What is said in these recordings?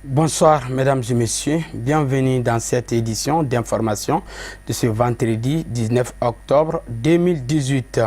Bonsoir mesdames et messieurs, bienvenue dans cette édition d'information de ce vendredi 19 octobre 2018.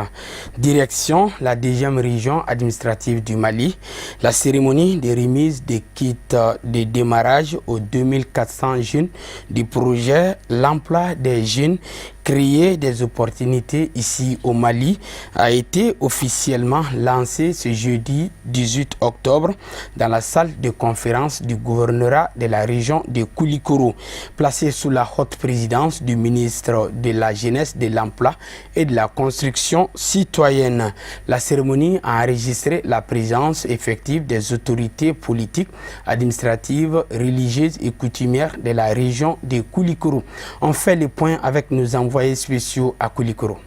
Direction la 2e région administrative du Mali, la cérémonie de remise des kits de démarrage aux 2400 jeunes du projet L'emploi des jeunes créer des opportunités ici au Mali a été officiellement lancé ce jeudi 18 octobre dans la salle de conférence du gouvernorat de la région de Koulikoro, placée sous la haute présidence du ministre de la Jeunesse, de l'Emploi et de la Construction citoyenne. La cérémonie a enregistré la présence effective des autorités politiques, administratives, religieuses et coutumières de la région de Koulikoro. On fait le point avec nos envoyés spéciaux à Koulikoro.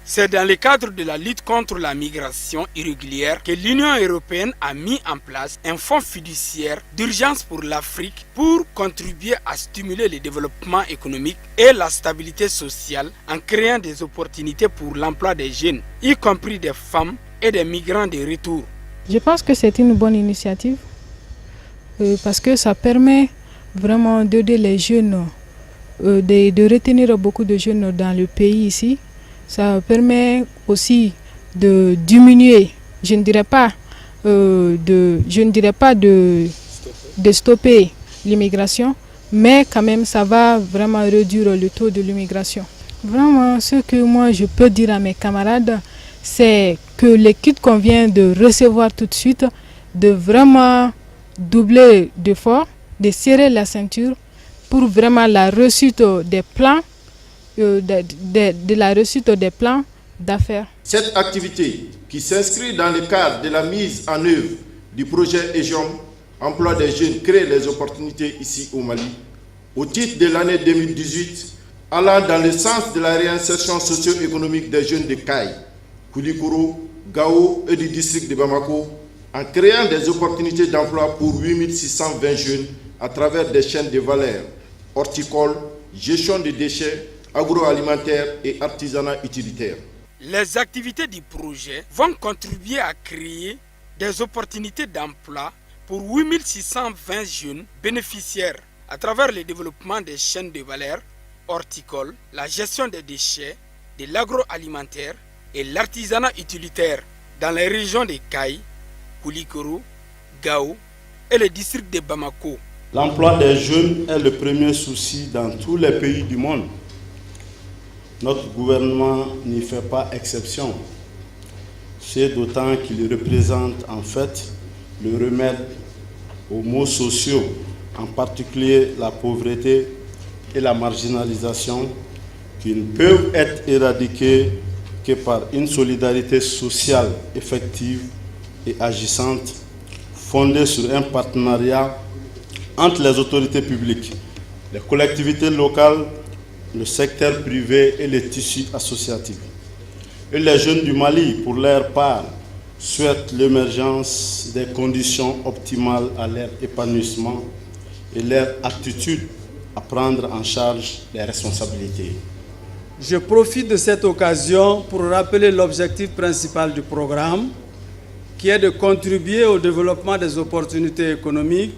C'est dans le cadre de la lutte contre la migration irrégulière que l'Union européenne a mis en place un fonds fiduciaire d'urgence pour l'Afrique pour contribuer à stimuler le développement économique et la stabilité sociale en créant des opportunités pour l'emploi des jeunes, y compris des femmes et des migrants de retour. Je pense que c'est une bonne initiative parce que ça permet vraiment d'aider les jeunes, de retenir beaucoup de jeunes dans le pays ici. Ça permet aussi de diminuer, je ne dirais pas de stopper l'immigration, mais quand même ça va vraiment réduire le taux de l'immigration. Vraiment, ce que moi je peux dire à mes camarades, c'est que les kits qu'on vient de recevoir tout de suite, de vraiment doubler d'efforts, de serrer la ceinture pour vraiment la réussite des plans, de la réussite des plans d'affaires. Cette activité qui s'inscrit dans le cadre de la mise en œuvre du projet EJOM, emploi des jeunes, crée les opportunités ici au Mali, au titre de l'année 2018, allant dans le sens de la réinsertion socio-économique des jeunes de Kaï, Koulikoro, Gao et du district de Bamako, en créant des opportunités d'emploi pour 8620 jeunes à travers des chaînes de valeur, horticole, gestion des déchets, agroalimentaire et artisanat utilitaire. Les activités du projet vont contribuer à créer des opportunités d'emploi pour 8620 jeunes bénéficiaires à travers le développement des chaînes de valeur, horticole, la gestion des déchets, de l'agroalimentaire et l'artisanat utilitaire dans les régions de Kaï, Koulikoro, Gao et le district de Bamako. L'emploi des jeunes est le premier souci dans tous les pays du monde. Notre gouvernement n'y fait pas exception. C'est d'autant qu'il représente en fait le remède aux maux sociaux, en particulier la pauvreté et la marginalisation, qui ne peuvent être éradiqués que par une solidarité sociale effective et agissante, fondée sur un partenariat entre les autorités publiques, les collectivités locales, le secteur privé et les tissus associatifs. Et les jeunes du Mali, pour leur part, souhaitent l'émergence des conditions optimales à leur épanouissement et leur aptitude à prendre en charge les responsabilités. Je profite de cette occasion pour rappeler l'objectif principal du programme, qui est de contribuer au développement des opportunités économiques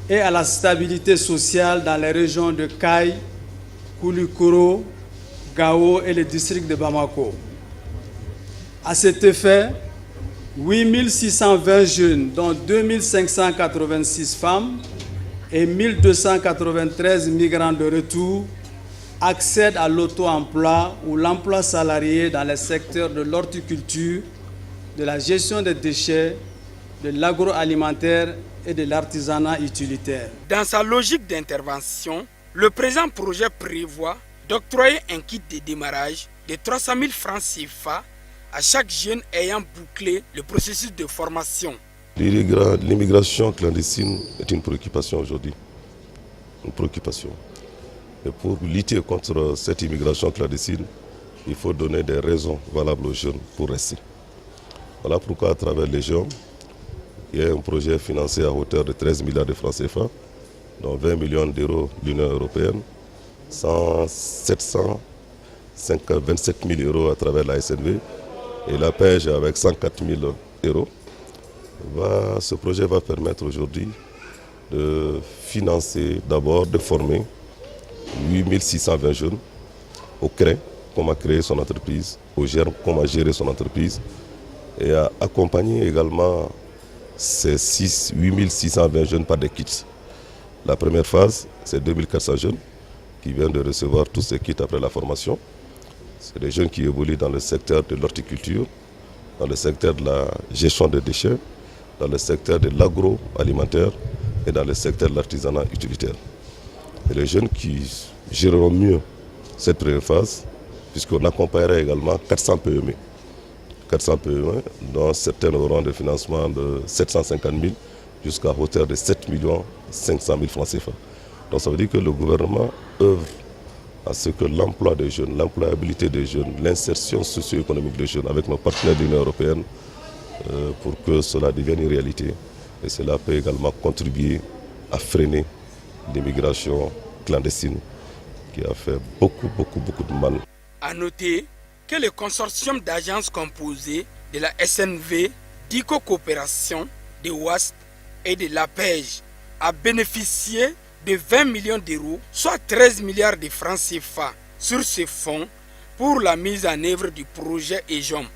et à la stabilité sociale dans les régions de Kaï, Koulikoro, Gao et le district de Bamako. À cet effet, 8620 jeunes, dont 2586 femmes et 1293 migrants de retour, accèdent à l'auto-emploi ou l'emploi salarié dans les secteurs de l'horticulture, de la gestion des déchets, de l'agroalimentaire et de l'artisanat utilitaire. Dans sa logique d'intervention, le présent projet prévoit d'octroyer un kit de démarrage de 300 000 francs CFA à chaque jeune ayant bouclé le processus de formation. L'immigration clandestine est une préoccupation aujourd'hui. Une préoccupation. Et pour lutter contre cette immigration clandestine, il faut donner des raisons valables aux jeunes pour rester. Voilà pourquoi à travers les jeunes, il y a un projet financé à hauteur de 13 milliards de francs CFA, dont 20 millions d'euros de l'Union européenne, 727 000 euros à travers la SNV et la pêche avec 104 000 euros. Ce projet va permettre aujourd'hui de financer, d'abord de former 8620 jeunes au CRE, comment créer son entreprise, au GERM, comment gérer son entreprise, et à accompagner également ces 8620 jeunes par des kits. La première phase, c'est 2400 jeunes qui viennent de recevoir tous ces kits après la formation. C'est des jeunes qui évoluent dans le secteur de l'horticulture, dans le secteur de la gestion des déchets, dans le secteur de l'agroalimentaire et dans le secteur de l'artisanat utilitaire. Et les jeunes qui géreront mieux cette première phase, puisqu'on accompagnera également 400 PME. 400 PME, dont certaines auront des financements de 750 000 jusqu'à hauteur de 7 500 000 francs CFA. Donc ça veut dire que le gouvernement œuvre à ce que l'emploi des jeunes, l'employabilité des jeunes, l'insertion socio-économique des jeunes avec nos partenaires de l'Union européenne pour que cela devienne une réalité. Et cela peut également contribuer à freiner l'immigration clandestine qui a fait beaucoup de mal. A noter que le consortium d'agences composées de la SNV, d'ICO Coopération, de WAST et de l'APEJ a bénéficié de 20 millions d'euros, soit 13 milliards de francs CFA sur ce fonds pour la mise en œuvre du projet EJOM.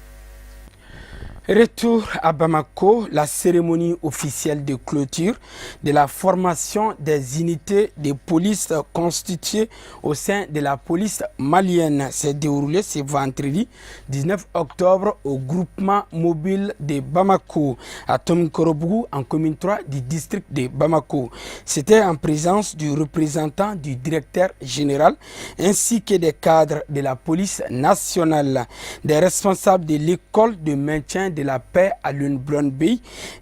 Retour à Bamako, la cérémonie officielle de clôture de la formation des unités de police constituées au sein de la police malienne s'est déroulée ce vendredi 19 octobre au groupement mobile de Bamako, à Tomikorobougou, en commune 3 du district de Bamako. C'était en présence du représentant du directeur général ainsi que des cadres de la police nationale, des responsables de l'école de maintien de la paix à Lune-Blonbey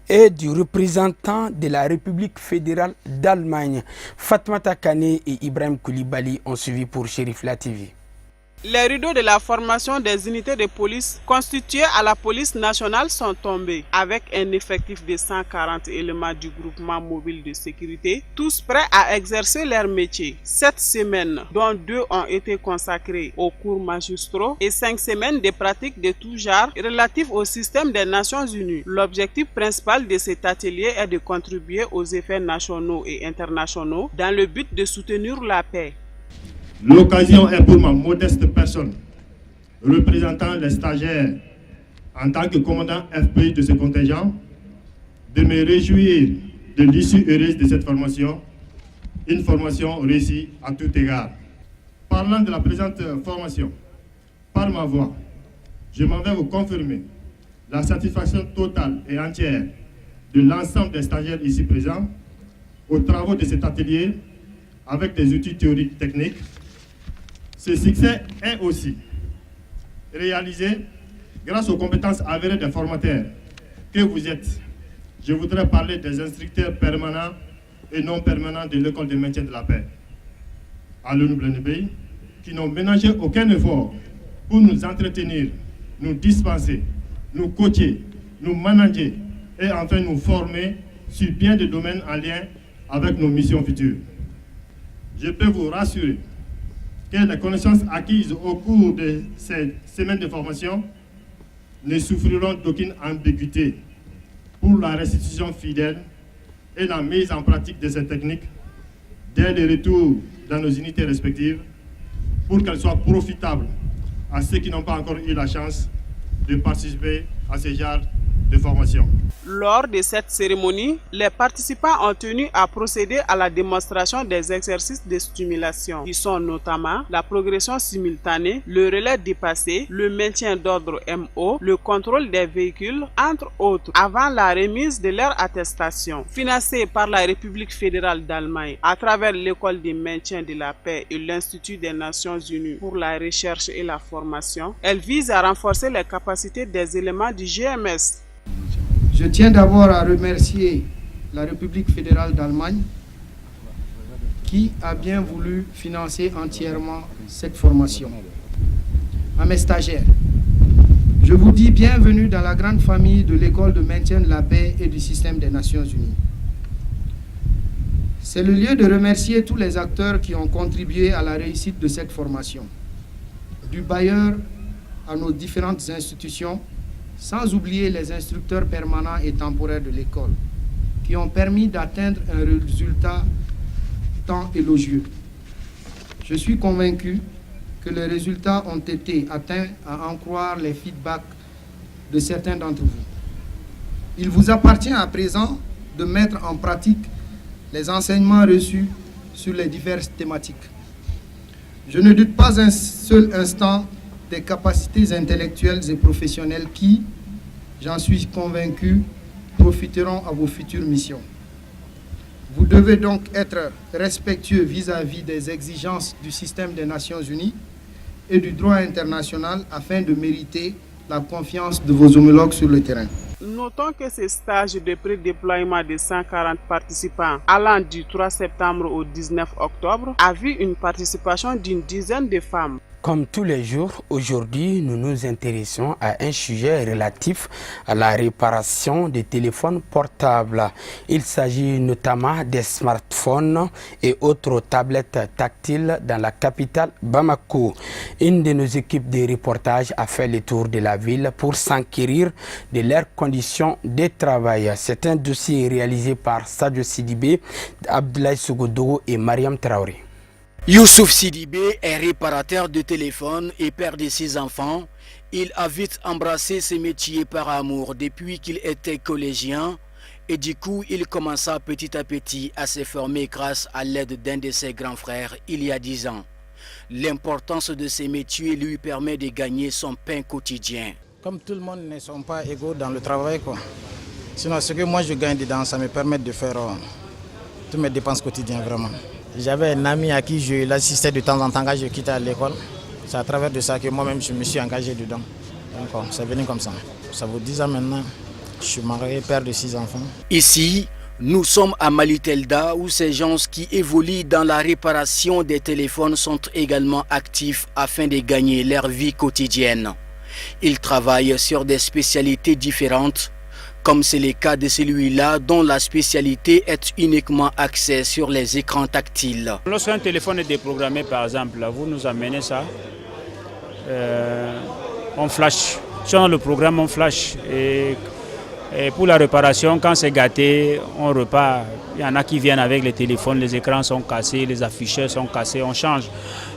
et du représentant de la République fédérale d'Allemagne. Fatmata Kane et Ibrahim Koulibaly ont suivi pour Chérif La TV. Les rideaux de la formation des unités de police constituées à la police nationale sont tombés avec un effectif de 140 éléments du groupement mobile de sécurité, tous prêts à exercer leur métier. 7 semaines, dont 2 ont été consacrées aux cours magistraux et 5 semaines de pratiques de tout genre relatives au système des Nations Unies. L'objectif principal de cet atelier est de contribuer aux effets nationaux et internationaux dans le but de soutenir la paix. L'occasion est pour ma modeste personne, représentant les stagiaires en tant que commandant FPI de ce contingent, de me réjouir de l'issue heureuse de cette formation, une formation réussie à tout égard. Parlant de la présente formation, par ma voix, je m'en vais vous confirmer la satisfaction totale et entière de l'ensemble des stagiaires ici présents aux travaux de cet atelier avec des outils théoriques techniques. Ce succès est aussi réalisé grâce aux compétences avérées des formateurs que vous êtes. Je voudrais parler des instructeurs permanents et non permanents de l'école de maintien de la paix à Lune-Blonbey, qui n'ont ménagé aucun effort pour nous entretenir, nous dispenser, nous coacher, nous manager et enfin nous former sur bien des domaines en lien avec nos missions futures. Je peux vous rassurer que les connaissances acquises au cours de ces semaines de formation ne souffriront d'aucune ambiguïté pour la restitution fidèle et la mise en pratique de ces techniques dès le retour dans nos unités respectives pour qu'elles soient profitables à ceux qui n'ont pas encore eu la chance de participer à ce genre de formation. Lors de cette cérémonie, les participants ont tenu à procéder à la démonstration des exercices de stimulation, qui sont notamment la progression simultanée, le relais dépassé, le maintien d'ordre MO, le contrôle des véhicules, entre autres, avant la remise de leur attestation. Financée par la République fédérale d'Allemagne à travers l'école de maintien de la paix et l'Institut des Nations Unies pour la recherche et la formation, elle vise à renforcer les capacités des éléments du GMS. Je tiens d'abord à remercier la République fédérale d'Allemagne qui a bien voulu financer entièrement cette formation. À mes stagiaires, je vous dis bienvenue dans la grande famille de l'école de maintien de la paix et du système des Nations Unies. C'est le lieu de remercier tous les acteurs qui ont contribué à la réussite de cette formation, du bailleur à nos différentes institutions, sans oublier les instructeurs permanents et temporaires de l'école, qui ont permis d'atteindre un résultat tant élogieux. Je suis convaincu que les résultats ont été atteints à en croire les feedbacks de certains d'entre vous. Il vous appartient à présent de mettre en pratique les enseignements reçus sur les diverses thématiques. Je ne doute pas un seul instant des capacités intellectuelles et professionnelles qui, j'en suis convaincu, profiteront à vos futures missions. Vous devez donc être respectueux vis-à-vis des exigences du système des Nations Unies et du droit international afin de mériter la confiance de vos homologues sur le terrain. Notons que ce stage de pré-déploiement de 140 participants allant du 3 septembre au 19 octobre a vu une participation d'une dizaine de femmes. Comme tous les jours, aujourd'hui, nous nous intéressons à un sujet relatif à la réparation des téléphones portables. Il s'agit notamment des smartphones et autres tablettes tactiles dans la capitale Bamako. Une de nos équipes de reportage a fait le tour de la ville pour s'enquérir de leurs conditions de travail. C'est un dossier réalisé par Sadio Sidibé, Abdoulaye Sougoudou et Mariam Traoré. Youssouf Sidibé est réparateur de téléphone et père de 6 enfants. Il a vite embrassé ce métier par amour depuis qu'il était collégien et du coup il commença petit à petit à se former grâce à l'aide d'un de ses grands frères il y a 10 ans. L'importance de ce métier lui permet de gagner son pain quotidien. Comme tout le monde ne sont pas égaux dans le travail, quoi. Sinon ce que moi je gagne dedans, ça me permet de faire toutes mes dépenses quotidiennes vraiment. J'avais un ami à qui je l'assistais de temps en temps quand je quittais à l'école. C'est à travers de ça que moi-même je me suis engagé dedans. Donc c'est venu comme ça. Ça vaut 10 ans maintenant. Je suis marié, père de 6 enfants. Ici, nous sommes à Malitelda où ces gens qui évoluent dans la réparation des téléphones sont également actifs afin de gagner leur vie quotidienne. Ils travaillent sur des spécialités différentes, comme c'est le cas de celui-là dont la spécialité est uniquement axée sur les écrans tactiles. Lorsqu'un téléphone est déprogrammé par exemple, vous nous amenez ça, on flash. Sur le programme on flash et pour la réparation, quand c'est gâté, on repart. Il y en a qui viennent avec les téléphones, les écrans sont cassés, les afficheurs sont cassés, on change.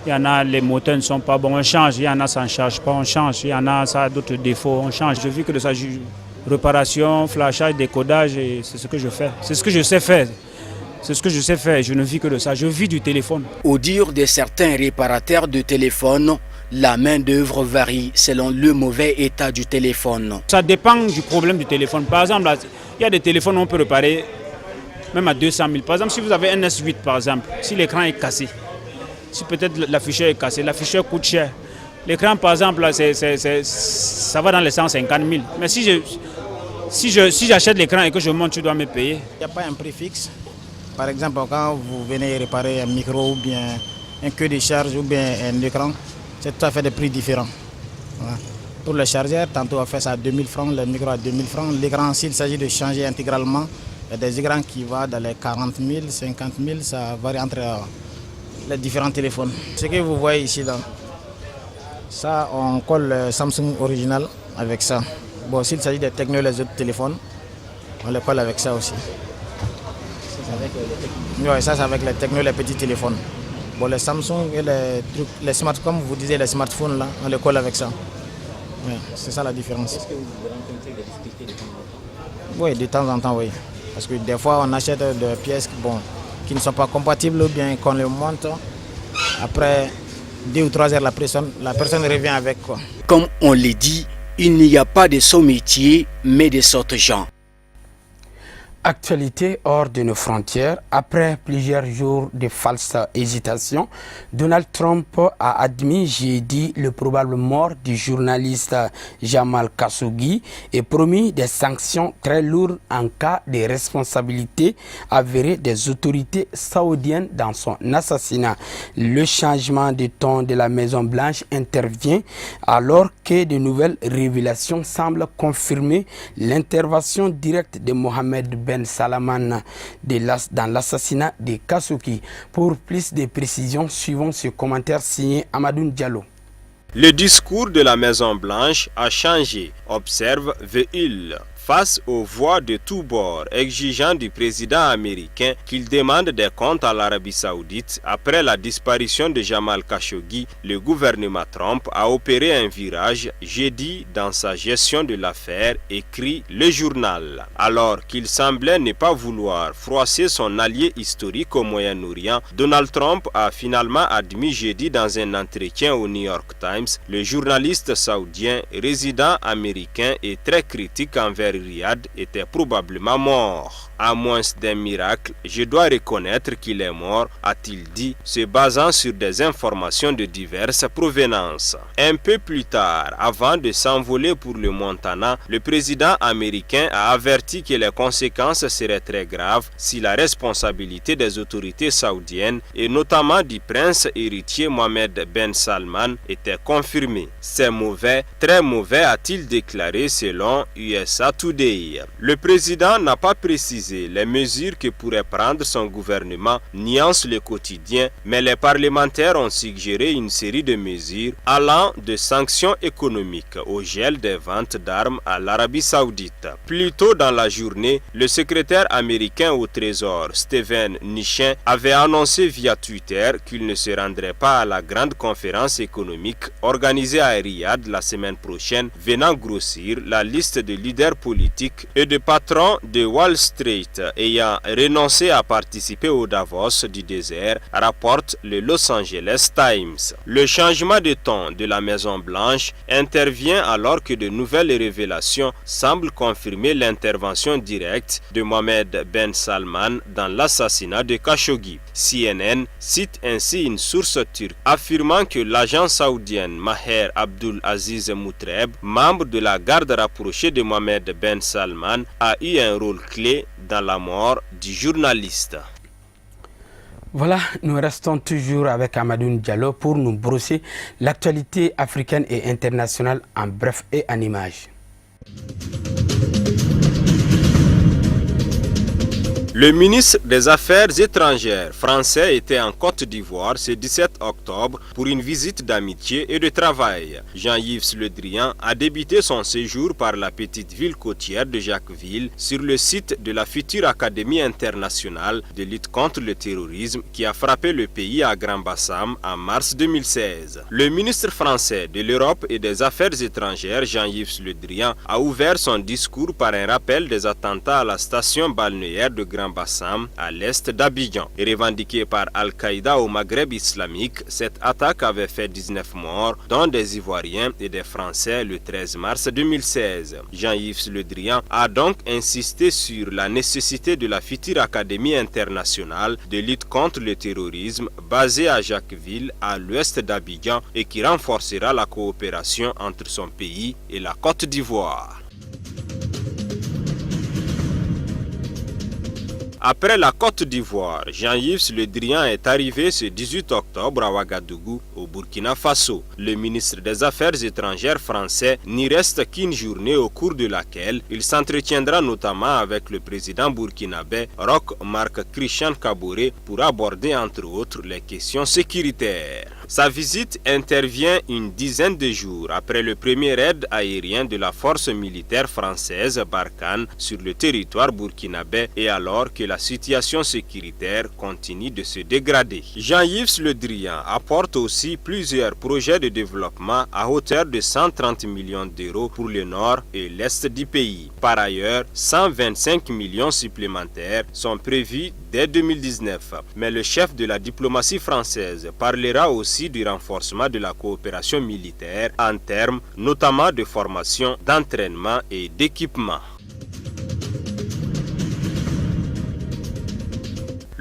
Il y en a, les moteurs ne sont pas bons, on change. Il y en a, ça ne charge pas, on change. Il y en a, ça a d'autres défauts, on change. Je vis que de ça. Réparation, flashage, décodage, c'est ce que je fais. C'est ce que je sais faire. C'est ce que je sais faire. Je ne vis que de ça. Je vis du téléphone. Au dire de certains réparateurs de téléphone, la main-d'œuvre varie selon le mauvais état du téléphone. Ça dépend du problème du téléphone. Par exemple, il y a des téléphones où on peut réparer même à 200 000. Par exemple, si vous avez un S8, par exemple, si l'écran est cassé, si peut-être l'afficheur est cassé, l'afficheur coûte cher. L'écran, par exemple, ça va dans les 150 000. Mais si j'achète l'écran et que je monte, tu dois me payer. Il n'y a pas un prix fixe. Par exemple, quand vous venez réparer un micro ou bien un queue de charge ou bien un écran, c'est tout à fait des prix différents. Voilà. Pour le chargeur, tantôt on fait ça à 2000 francs, le micro à 2000 francs. L'écran, s'il s'agit de changer intégralement, il y a des écrans qui vont dans les 40 000, 50 000, ça varie entre les différents téléphones. Ce que vous voyez ici, là, ça, on colle le Samsung original avec ça. Bon, s'il s'agit des Tecno, les autres téléphones, on les colle avec ça aussi. Oui, ça c'est avec les Tecno, les petits téléphones. Bon, les Samsung et les smartphones, comme vous disiez, les smartphones, là, on les colle avec ça. Oui, c'est ça la différence. Est-ce que vous rencontrez des difficultés de temps en temps? Oui, de temps en temps, oui. Parce que des fois, on achète des pièces qui ne sont pas compatibles ou bien qu'on les monte. Après 2 ou 3 heures, la personne revient avec quoi. Comme on l'a dit, il n'y a pas de sous-métiers, mais de sortes gens. Actualité hors de nos frontières. Après plusieurs jours de falses hésitations, Donald Trump a admis jeudi le probable mort du journaliste Jamal Khashoggi et promis des sanctions très lourdes en cas de responsabilité avérée des autorités saoudiennes dans son assassinat. Le changement de ton de la Maison-Blanche intervient alors que de nouvelles révélations semblent confirmer l'intervention directe de Mohamed Ben Salman dans l'assassinat de Khashoggi. Pour plus de précisions, suivons ce commentaire signé Amadou Diallo. Le discours de la Maison-Blanche a changé, observe Veil. face aux voix de tous bords exigeant du président américain qu'il demande des comptes à l'Arabie Saoudite après la disparition de Jamal Khashoggi, le gouvernement Trump a opéré un virage jeudi dans sa gestion de l'affaire, écrit le journal. Alors qu'il semblait ne pas vouloir froisser son allié historique au Moyen-Orient, Donald Trump a finalement admis jeudi dans un entretien au New York Times, le journaliste saoudien résident américain et très critique envers Riyad était probablement mort. À moins d'un miracle, je dois reconnaître qu'il est mort, a-t-il dit, se basant sur des informations de diverses provenances. Un peu plus tard, avant de s'envoler pour le Montana, le président américain a averti que les conséquences seraient très graves si la responsabilité des autorités saoudiennes et notamment du prince héritier Mohammed Ben Salman était confirmée. C'est mauvais, très mauvais, a-t-il déclaré selon USA Today. Le président n'a pas précisé les mesures que pourrait prendre son gouvernement, nuance le quotidien, mais les parlementaires ont suggéré une série de mesures allant de sanctions économiques au gel des ventes d'armes à l'Arabie Saoudite. Plus tôt dans la journée, le secrétaire américain au Trésor, Steven Mnuchin, avait annoncé via Twitter qu'il ne se rendrait pas à la grande conférence économique organisée à Riyad la semaine prochaine, venant grossir la liste de leaders politiques et de patrons de Wall Street ayant renoncé à participer au Davos du désert, rapporte le Los Angeles Times. Le changement de ton de la Maison-Blanche intervient alors que de nouvelles révélations semblent confirmer l'intervention directe de Mohammed Ben Salman dans l'assassinat de Khashoggi. CNN cite ainsi une source turque affirmant que l'agent saoudienne Maher Abdul Aziz Moutreb, membre de la garde rapprochée de Mohammed Ben Salman, a eu un rôle clé dans la mort du journaliste. Voilà, nous restons toujours avec Amadou Diallo pour nous brosser l'actualité africaine et internationale en bref et en images. Le ministre des Affaires étrangères français était en Côte d'Ivoire ce 17 octobre pour une visite d'amitié et de travail. Jean-Yves Le Drian a débuté son séjour par la petite ville côtière de Jacquesville sur le site de la future Académie internationale de lutte contre le terrorisme qui a frappé le pays à Grand-Bassam en mars 2016. Le ministre français de l'Europe et des Affaires étrangères, Jean-Yves Le Drian, a ouvert son discours par un rappel des attentats à la station balnéaire de Grand-Bassam à l'est d'Abidjan. Revendiquée par Al-Qaïda au Maghreb islamique, cette attaque avait fait 19 morts, dont des Ivoiriens et des Français le 13 mars 2016. Jean-Yves Le Drian a donc insisté sur la nécessité de la future Académie internationale de lutte contre le terrorisme basée à Jacquesville, à l'ouest d'Abidjan, et qui renforcera la coopération entre son pays et la Côte d'Ivoire. Après la Côte d'Ivoire, Jean-Yves Le Drian est arrivé ce 18 octobre à Ouagadougou, au Burkina Faso. Le ministre des Affaires étrangères français n'y reste qu'une journée au cours de laquelle il s'entretiendra notamment avec le président burkinabé Roch Marc Christian Kaboré pour aborder entre autres les questions sécuritaires. Sa visite intervient une dizaine de jours après le premier raid aérien de la force militaire française Barkhane sur le territoire burkinabé et alors que la situation sécuritaire continue de se dégrader. Jean-Yves Le Drian apporte aussi plusieurs projets de développement à hauteur de 130 millions d'euros pour le nord et l'est du pays. Par ailleurs, 125 millions supplémentaires sont prévus dès 2019. Mais le chef de la diplomatie française parlera aussi du renforcement de la coopération militaire en termes notamment de formation, d'entraînement et d'équipement.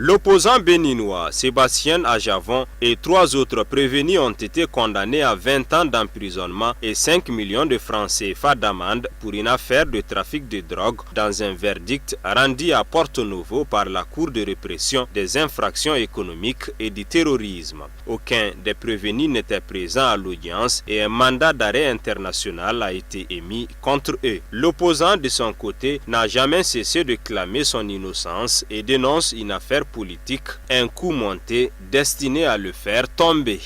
L'opposant béninois Sébastien Ajavon et 3 autres prévenus ont été condamnés à 20 ans d'emprisonnement et 5 millions de francs CFA d'amende pour une affaire de trafic de drogue dans un verdict rendu à Porto Novo par la Cour de répression des infractions économiques et du terrorisme. Aucun des prévenus n'était présent à l'audience et un mandat d'arrêt international a été émis contre eux. L'opposant de son côté n'a jamais cessé de clamer son innocence et dénonce une affaire politique, un coup monté destiné à le faire tomber.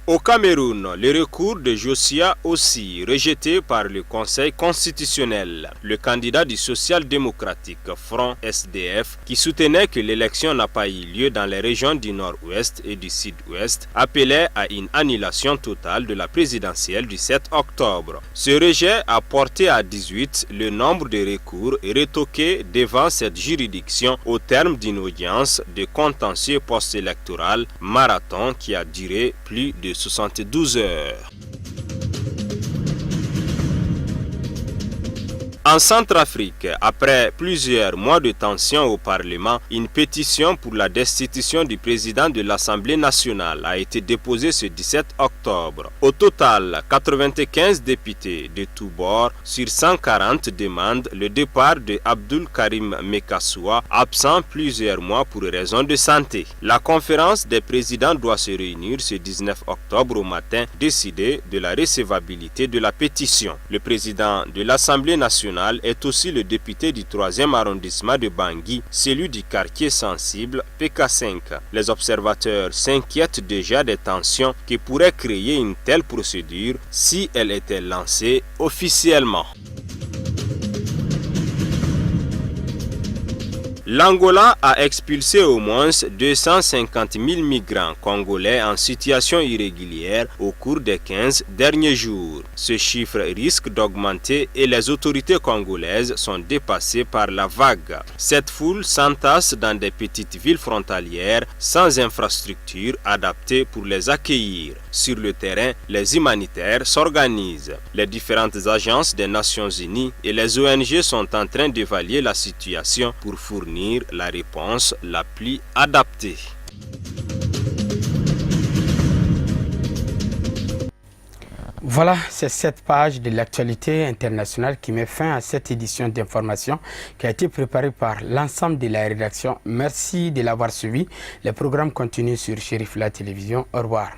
Au Cameroun, le recours de Josia aussi rejeté par le Conseil constitutionnel. Le candidat du social-démocratique Front SDF, qui soutenait que l'élection n'a pas eu lieu dans les régions du nord-ouest et du sud-ouest, appelait à une annulation totale de la présidentielle du 7 octobre. Ce rejet a porté à 18 le nombre de recours retoqués devant cette juridiction au terme d'une audience de contentieux post-électoral marathon qui a duré plus de 72 heures. En Centrafrique, après plusieurs mois de tension au Parlement, une pétition pour la destitution du président de l'Assemblée nationale a été déposée ce 17 octobre. Au total, 95 députés de tous bords sur 140 demandent le départ de Abdul Karim Mekassoua, absent plusieurs mois pour raison de santé. La conférence des présidents doit se réunir ce 19 octobre au matin, décider de la recevabilité de la pétition. Le président de l'Assemblée nationale est aussi le député du 3e arrondissement de Bangui, celui du quartier sensible PK5. Les observateurs s'inquiètent déjà des tensions que pourrait créer une telle procédure si elle était lancée officiellement. L'Angola a expulsé au moins 250 000 migrants congolais en situation irrégulière au cours des 15 derniers jours. Ce chiffre risque d'augmenter et les autorités congolaises sont dépassées par la vague. Cette foule s'entasse dans des petites villes frontalières sans infrastructures adaptées pour les accueillir. Sur le terrain, les humanitaires s'organisent. Les différentes agences des Nations Unies et les ONG sont en train d'évaluer la situation pour fournir la réponse la plus adaptée. Voilà, c'est cette page de l'actualité internationale qui met fin à cette édition d'information qui a été préparée par l'ensemble de la rédaction. Merci de l'avoir suivi. Les programmes continuent sur Chérif La Télévision. Au revoir.